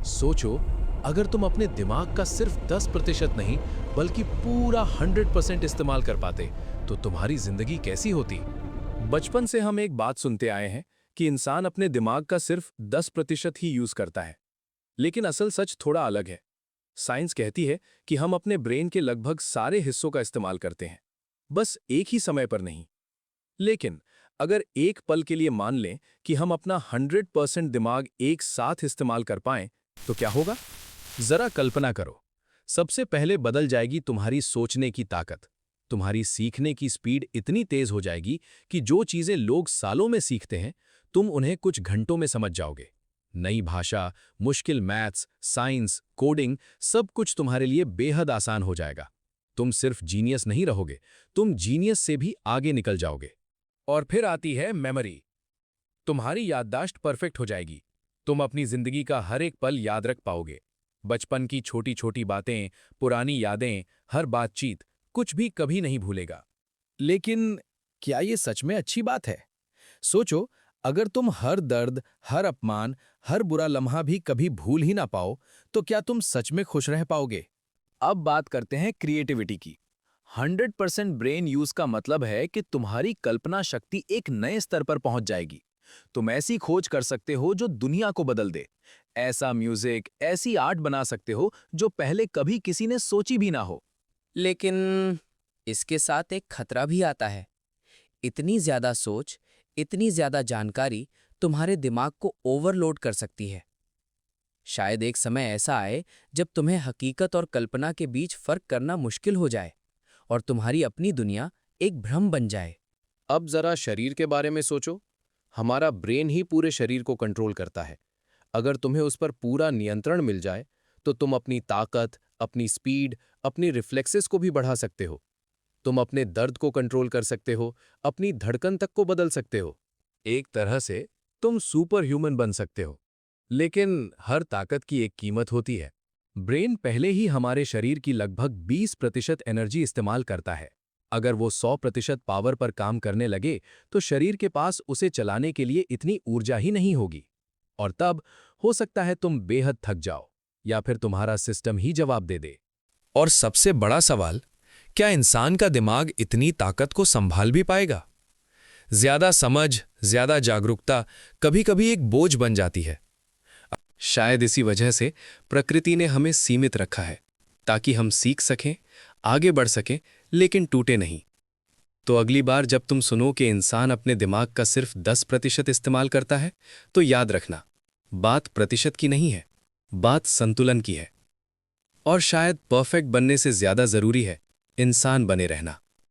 सोचो, अगर तुम अपने दिमाग का सिर्फ 10% नहीं बल्कि पूरा 100% इस्तेमाल कर पाते तो तुम्हारी जिंदगी कैसी होती। बचपन से हम एक बात सुनते आए हैं कि इंसान अपने दिमाग का सिर्फ 10% ही यूज करता है, लेकिन असल सच थोड़ा अलग है। साइंस कहती है कि हम अपने ब्रेन के लगभग सारे हिस्सों का इस्तेमाल करते हैं, बस एक ही समय पर नहीं। लेकिन अगर एक पल के लिए मान लें कि हम अपना 100% दिमाग एक साथ इस्तेमाल कर पाएं, तो क्या होगा? जरा कल्पना करो। सबसे पहले बदल जाएगी तुम्हारी सोचने की ताकत। तुम्हारी सीखने की स्पीड इतनी तेज हो जाएगी कि जो चीजें लोग सालों में सीखते हैं, तुम उन्हें कुछ घंटों में समझ जाओगे। नई भाषा, मुश्किल मैथ्स, साइंस, कोडिंग, सब कुछ तुम्हारे लिए बेहद आसान हो जाएगा। तुम सिर्फ जीनियस नहीं रहोगे, तुम जीनियस से भी आगे निकल जाओगे। और फिर आती है मेमोरी। तुम्हारी याददाश्त परफेक्ट हो जाएगी। तुम अपनी जिंदगी का हर एक पल याद रख पाओगे। बचपन की छोटी छोटी बातें, पुरानी यादें, हर बातचीत, कुछ भी कभी नहीं भूलेगा। लेकिन क्या ये सच में अच्छी बात है? सोचो, अगर तुम हर दर्द, हर अपमान, हर बुरा लम्हा भी कभी भूल ही ना पाओ, तो क्या तुम सच में खुश रह पाओगे? अब बात करते हैं क्रिएटिविटी की। 100% ब्रेन यूज का मतलब है कि तुम्हारी कल्पना शक्ति एक नए स्तर पर पहुंच जाएगी। तुम ऐसी खोज कर सकते हो जो दुनिया को बदल दे। ऐसा म्यूजिक, ऐसी आर्ट बना सकते हो जो पहले कभी किसी ने सोची भी ना हो। लेकिन इसके साथ एक खतरा भी आता है। इतनी ज्यादा सोच, इतनी ज्यादा जानकारी तुम्हारे दिमाग को ओवरलोड कर सकती है। शायद एक समय ऐसा आए जब तुम्हें हकीकत और कल्पना के बीच फर्क करना मुश्किल हो जाए और तुम्हारी अपनी दुनिया एक भ्रम बन जाए। अब जरा शरीर के बारे में सोचो। हमारा ब्रेन ही पूरे शरीर को कंट्रोल करता है। अगर तुम्हें उस पर पूरा नियंत्रण मिल जाए, तो तुम अपनी ताकत, अपनी स्पीड, अपनी रिफ्लेक्सेस को भी बढ़ा सकते हो। तुम अपने दर्द को कंट्रोल कर सकते हो, अपनी धड़कन तक को बदल सकते हो। एक तरह से तुम सुपर ह्यूमन बन सकते हो। लेकिन हर ताकत की एक कीमत होती है। ब्रेन पहले ही हमारे शरीर की लगभग 20% एनर्जी इस्तेमाल करता है। अगर वो 100% पावर पर काम करने लगे, तो शरीर के पास उसे चलाने के लिए इतनी ऊर्जा ही नहीं होगी। और तब हो सकता है तुम बेहद थक जाओ, या फिर तुम्हारा सिस्टम ही जवाब दे दे। और सबसे बड़ा सवाल, क्या इंसान का दिमाग इतनी ताकत को संभाल भी पाएगा? ज्यादा समझ, ज्यादा जागरूकता कभी-कभी एक बोझ बन जाती है। शायद इसी वजह से प्रकृति ने हमें सीमित रखा है, ताकि हम सीख सकें, आगे बढ़ सकें, लेकिन टूटे नहीं। तो अगली बार जब तुम सुनो कि इंसान अपने दिमाग का सिर्फ 10% इस्तेमाल करता है, तो याद रखना, बात प्रतिशत की नहीं है, बात संतुलन की है। और शायद परफेक्ट बनने से ज्यादा जरूरी है इंसान बने रहना।